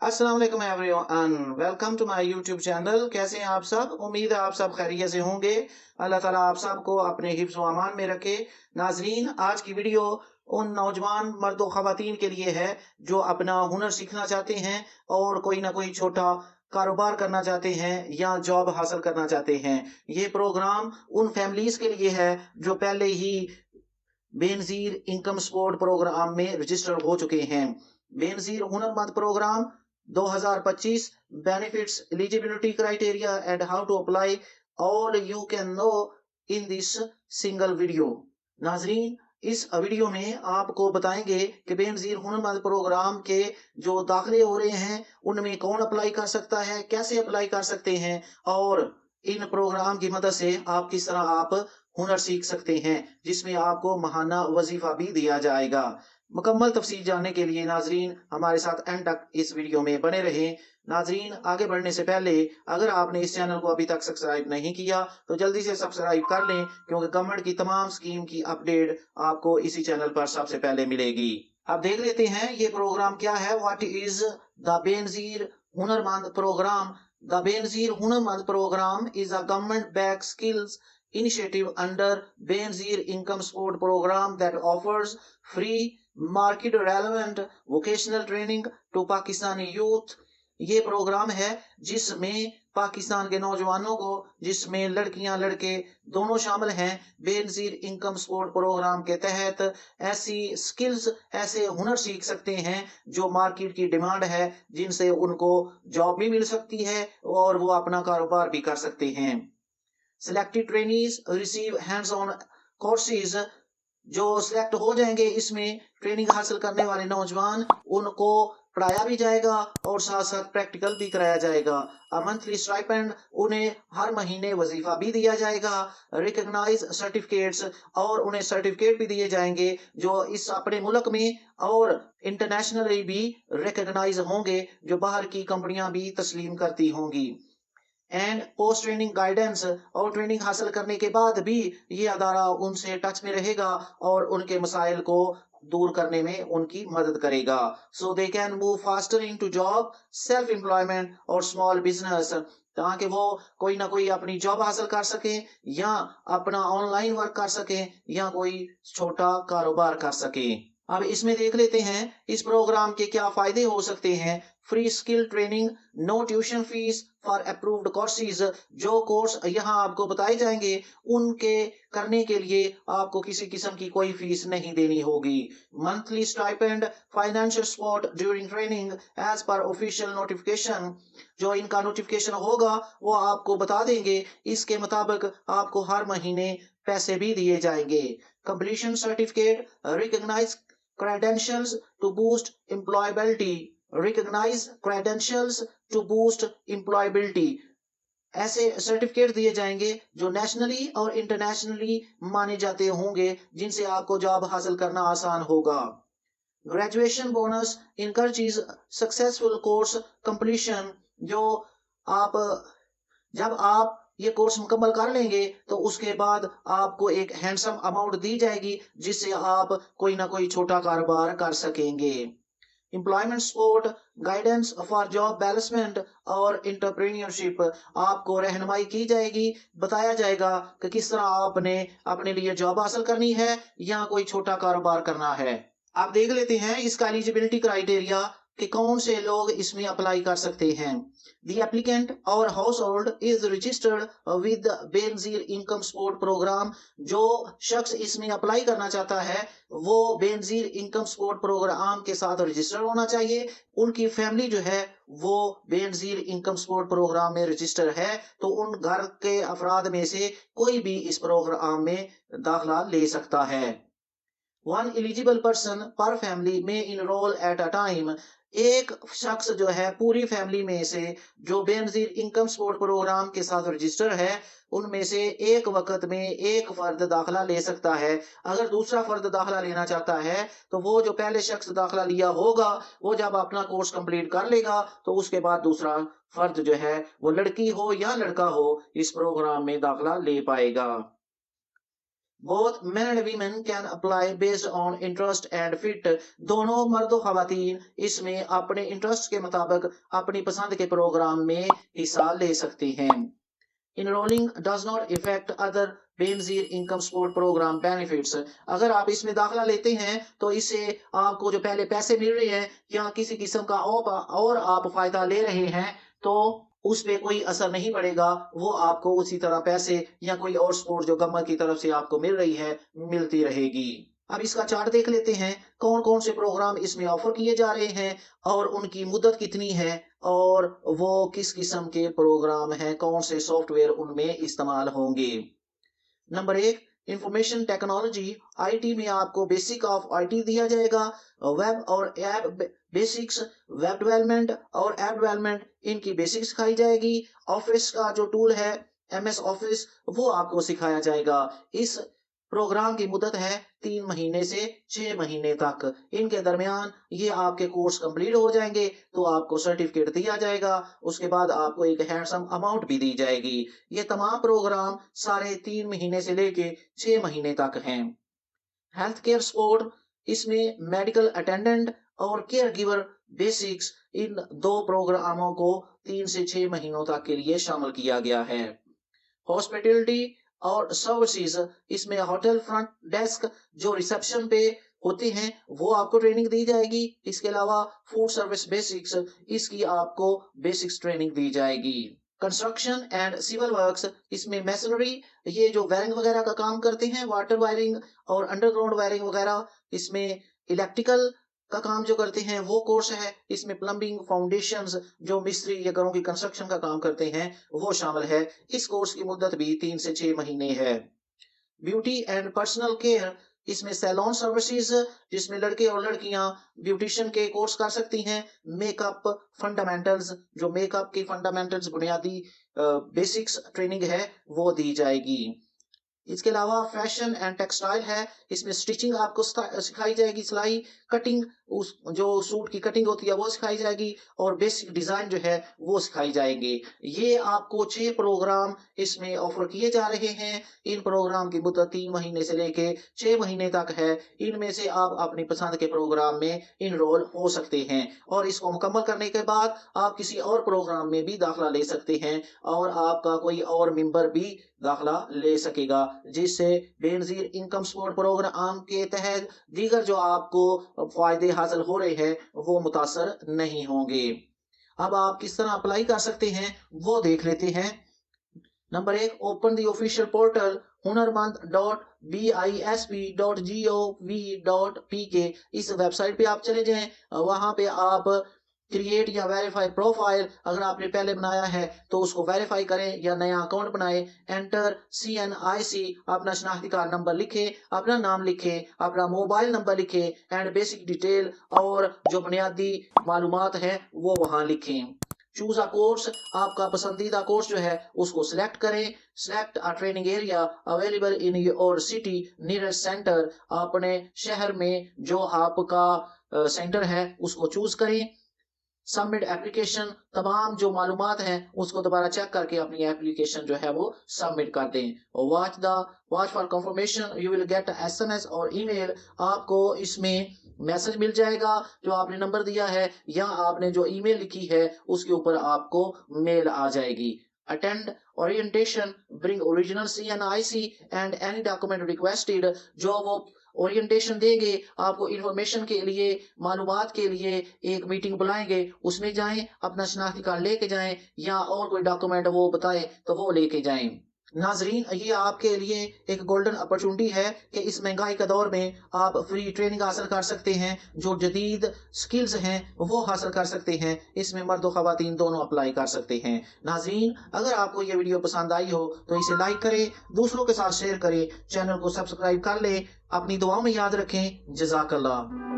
अस्सलाम वालेकुम everyone, welcome to my YouTube channel. कैसे हैं आप सब? उम्मीद है आप सब खैरियत से होंगे। अल्लाह ताला आप सबको अपने हिफ्ज़ व अमान में रखे। नाजरीन, आज की वीडियो उन नौजवान मर्द व ख़वातीन के लिए है जो अपना हुनर सीखना चाहते हैं और कोई ना कोई छोटा कारोबार करना चाहते हैं या जॉब हासिल करना चाहते हैं। ये प्रोग्राम उन फैमिलीज़ के लिए है जो पहले ही बेनज़ीर इनकम सपोर्ट प्रोग्राम में रजिस्टर हो चुके हैं। बेनज़ीर हुनरमंद program 2025 benefits, eligibility criteria and how to apply, all you can know in this single video. नाजरीन, इस वीडियो में आपको बताएंगे कि बेनज़ीर हुनरमंद प्रोग्राम के जो दाखिले हो रहे हैं उनमें कौन अप्लाई कर सकता है, कैसे अप्लाई कर सकते हैं और इन प्रोग्राम की मदद से आप किस तरह आप हुनर सीख सकते हैं, जिसमें आपको माहाना वजीफा भी दिया जाएगा। मुकम्मल तफसील जानने के लिए नाजरीन हमारे साथ एंड तक इस वीडियो में बने रहें। नाजरीन, आगे बढ़ने से पहले अगर आपने इस चैनल को अभी तक सब्सक्राइब नहीं किया तो जल्दी से सब्सक्राइब कर लें, क्योंकि गवर्नमेंट की तमाम स्कीम की अपडेट आपको इसी चैनल पर सबसे पहले मिलेगी। अब देख लेते हैं ये प्रोग्राम क्या है। व्हाट इज द बेनज़ीर हुनरमंद programme? The Benazir Hunamad program is a government-backed skills initiative under Benazir Income Support Program that offers free market-relevant vocational training to Pakistani youth। ये प्रोग्राम है जिसमें पाकिस्तान के नौजवानों को, जिसमें लड़कियां लड़के दोनों शामिल हैं, बेनज़ीर इनकम सपोर्ट प्रोग्राम के तहत ऐसी स्किल्स, ऐसे हुनर सीख सकते हैं जो मार्केट की डिमांड है, जिनसे उनको जॉब भी मिल सकती है और वो अपना कारोबार भी कर सकते हैं। Selected trainees receive hands on courses. जो सिलेक्ट हो जाएंगे इसमें ट्रेनिंग हासिल करने वाले नौजवान, उनको पढ़ाया भी जाएगा और साथ साथ प्रैक्टिकल भी कराया जाएगा। मंथली स्टाइपेंड, उन्हें हर महीने वजीफा भी दिया जाएगा। रिकॉग्नाइज सर्टिफिकेट्स, और उन्हें सर्टिफिकेट भी दिए जाएंगे जो इस अपने मुल्क में और इंटरनेशनली भी रिकॉग्नाइज होंगे, जो बाहर की कंपनियां भी तस्लीम करती होंगी। एंड पोस्ट ट्रेनिंग गाइडेंस, और ट्रेनिंग हासिल करने के बाद भी ये अदारा उनसे टच में रहेगा और उनके मसाइल को दूर करने में उनकी मदद करेगा। So they can move faster into job, self employment और स्मॉल बिजनेस, ताकि वो कोई ना कोई अपनी जॉब हासिल कर सके या अपना ऑनलाइन वर्क कर सके या कोई छोटा कारोबार कर सके। अब इसमें देख लेते हैं इस प्रोग्राम के क्या फायदे हो सकते हैं। Free skill training, no tuition fees for approved courses. जो कोर्स यहाँ आपको बताए जाएंगे उनके करने के लिए आपको किसी किस्म की कोई फीस नहीं देनी होगी। Monthly stipend, financial support during training as per official notification. जो इनका नोटिफिकेशन होगा वो आपको बता देंगे, इसके मुताबिक आपको हर महीने पैसे भी दिए जाएंगे। Completion certificate, recognize credentials to boost employability, recognize credentials to boost employability। ऐसे सर्टिफिकेट दिए जाएंगे जो नेशनली और इंटरनेशनली माने जाते होंगे, जिनसे आपको जॉब हासिल करना आसान होगा। Graduation bonus encourages successful course completion. जो आप जब आप ये कोर्स मुकम्मल कर लेंगे तो उसके बाद आपको एक हैंडसम अमाउंट दी जाएगी, जिससे आप कोई ना कोई छोटा कारोबार कर सकेंगे। Employment support, guidance for job बैलेंसमेंट और एंटरप्रेन्योरशिप। आपको रहनुमाई की जाएगी, बताया जाएगा कि किस तरह आपने अपने लिए जॉब हासिल करनी है या कोई छोटा कारोबार करना है। आप देख लेते हैं इसका एलिजिबिलिटी क्राइटेरिया कि कौन से लोग इसमें अप्लाई कर सकते हैं। The applicant or household is registered with the Benazir Income Support Program। जो शख्स इसमें अप्लाई करना चाहता है वो बेनजीर इनकम सपोर्ट प्रोग्राम के साथ रजिस्टर होना चाहिए। उनकी फैमिली जो है वो बेनजीर इनकम सपोर्ट प्रोग्राम में रजिस्टर है, तो उन घर के अफराद में से कोई भी इस प्रोग्राम में दाखिला ले सकता है। वन एलिजिबल पर्सन पर फैमिली में इनरोल एट अ टाइम। एक शख्स जो है पूरी फैमिली में से जो बेनजीर इनकम सपोर्ट प्रोग्राम के साथ रजिस्टर है, उनमें से एक वक्त में एक फर्द दाखिला ले सकता है। अगर दूसरा फर्द दाखिला लेना चाहता है तो वो जो पहले शख्स दाखिला लिया होगा वो जब अपना कोर्स कंप्लीट कर लेगा तो उसके बाद दूसरा फर्द जो है, वो लड़की हो या लड़का हो, इस प्रोग्राम में दाखिला ले पाएगा। Both men and women can apply based on interest and fit। दोनों मर्द और खवातीन इसमें अपने इंटरेस्ट के मुताबिक अपनी पसंद के प्रोग्राम में हिस्सा ले सकते हैं। Enrolling does not affect other Benazir income support program benefits। अगर आप इसमें दाखिला लेते हैं तो इससे आपको जो पहले पैसे मिल रहे हैं या किसी किस्म का और आप फायदा ले रहे हैं तो उस पे कोई असर नहीं पड़ेगा, वो आपको उसी तरह पैसे या कोई और सपोर्ट जो गवर्नमेंट की तरफ से आपको मिल रही है मिलती रहेगी। अब इसका चार्ट देख लेते हैं कौन कौन से प्रोग्राम इसमें ऑफर किए जा रहे हैं और उनकी मुद्दत कितनी है और वो किस किस्म के प्रोग्राम हैं, कौन से सॉफ्टवेयर उनमें इस्तेमाल होंगे। Number 1, information technology. आईटी में आपको बेसिक ऑफ आईटी दिया जाएगा। वेब और ऐप बेसिक्स, वेब डेवलपमेंट और ऐप डेवलपमेंट इनकी बेसिक्स सिखाई जाएगी। ऑफिस का जो टूल है एमएस ऑफिस वो आपको सिखाया जाएगा। इस प्रोग्राम की मुद्दत है 3 महीने से 6 महीने तक। इनके दरमियान ये आपके कोर्स कंप्लीट हो जाएंगे तो आपको सर्टिफिकेट दिया जाएगा, उसके बाद आपको एक हैंडसम अमाउंट भी दी जाएगी। ये तमाम प्रोग्राम सारे 3 महीने से लेके 6 महीने तक हैं। हेल्थ केयर सपोर्ट, इसमें मेडिकल अटेंडेंट और केयर गिवर बेसिक्स, इन 2 प्रोग्रामों को 3 से 6 महीनों तक के लिए शामिल किया गया है। हॉस्पिटैलिटी और सर्विसेज, इसमें होटल फ्रंट डेस्क जो रिसेप्शन पे होते हैं वो आपको ट्रेनिंग दी जाएगी। इसके अलावा फूड सर्विस बेसिक्स, इसकी आपको बेसिक्स ट्रेनिंग दी जाएगी। कंस्ट्रक्शन एंड सिविल वर्क्स, इसमें मैसनरी, ये जो वायरिंग वगैरह का काम करते हैं, वाटर वायरिंग और अंडरग्राउंड वायरिंग वगैरह, इसमें इलेक्ट्रिकल का काम जो करते हैं वो कोर्स है। इसमें प्लम्बिंग फाउंडेशंस जो मिस्त्री या घरों की कंस्ट्रक्शन का काम करते हैं वो शामिल है। इस कोर्स की मुद्दत भी 3 से 6 महीने है। ब्यूटी एंड पर्सनल केयर, इसमें सैलून सर्विसेज जिसमें लड़के और लड़कियां ब्यूटिशियन के कोर्स कर सकती हैं। मेकअप फंडामेंटल्स, जो मेकअप की फंडामेंटल्स बुनियादी बेसिक्स ट्रेनिंग है वो दी जाएगी। इसके अलावा फैशन एंड टेक्सटाइल है, इसमें स्टिचिंग आपको सिखाई जाएगी, सिलाई, कटिंग, उस जो सूट की कटिंग होती है वो सिखाई जाएगी और बेसिक डिजाइन जो है वो सिखाई जाएंगे। ये आपको 6 प्रोग्राम इसमें ऑफर किए जा रहे हैं। इन प्रोग्राम की मुद्दत 3 महीने से लेके 6 महीने तक है। इनमें से आप अपनी पसंद के प्रोग्राम में इनरोल हो सकते हैं और इसको मुकम्मल करने के बाद आप किसी और प्रोग्राम में भी दाखिला ले सकते हैं और आपका कोई और मेंबर भी दाखिला ले सकेगा, जिससे बेनजीर इनकम सपोर्ट प्रोग्राम के तहत दीगर जो आपको फायदे हासिल हो रहे हैं वो मुतासर नहीं होंगे। अब आप किस तरह अप्लाई कर सकते हैं वो देख लेते हैं। Number 1, open the official portal hunarmand.bisp.gov.pk। इस वेबसाइट पे आप चले जाएं, वहां पे आप क्रिएट या वेरीफाई प्रोफाइल, अगर आपने पहले बनाया है तो उसको वेरीफाई करें या नया अकाउंट बनाएं। एंटर CNIC, अपना शनाख्ती कार्ड नंबर लिखें, अपना नाम लिखें, अपना मोबाइल नंबर लिखें एंड बेसिक डिटेल और जो बुनियादी मालूमात है वो वहां लिखें। चूज अ कोर्स, आपका पसंदीदा कोर्स जो है उसको सिलेक्ट करें। Select a training area available in your city nearest centre, अपने शहर में जो आपका सेंटर है उसको चूज करें। सबमिट एप्लीकेशन, तमाम जो मालूमात हैं उसको दोबारा चेक करके अपनी एप्लीकेशन जो है वो सबमिट कर दें। Watch for confirmation, you will get SMS और ईमेल, आपको इसमें मैसेज मिल जाएगा जो आपने नंबर दिया है या आपने जो ईमेल लिखी है उसके ऊपर आपको मेल आ जाएगी। Attend orientation, bring original CNIC and any document requested, जो वो ओरिएंटेशन देंगे आपको इंफॉर्मेशन के लिए, मालूमात के लिए एक मीटिंग बुलाएंगे, उसमें जाएं, अपना शनाख्ती कार्ड लेके जाएं या और कोई डॉक्यूमेंट वो बताएं तो वो लेके जाएं। नाजरीन, ये आपके लिए एक गोल्डन अपॉर्चुनिटी है कि इस महंगाई के दौर में आप फ्री ट्रेनिंग हासिल कर सकते हैं, जो जदीद स्किल्स हैं वो हासिल कर सकते हैं। इसमें मर्द और खवातीन दोनों अप्लाई कर सकते हैं। नाजरीन, अगर आपको ये वीडियो पसंद आई हो तो इसे लाइक करें, दूसरों के साथ शेयर करें, चैनल को सब्सक्राइब कर लें, अपनी दुआओं में याद रखें। जज़ाकल्लाह।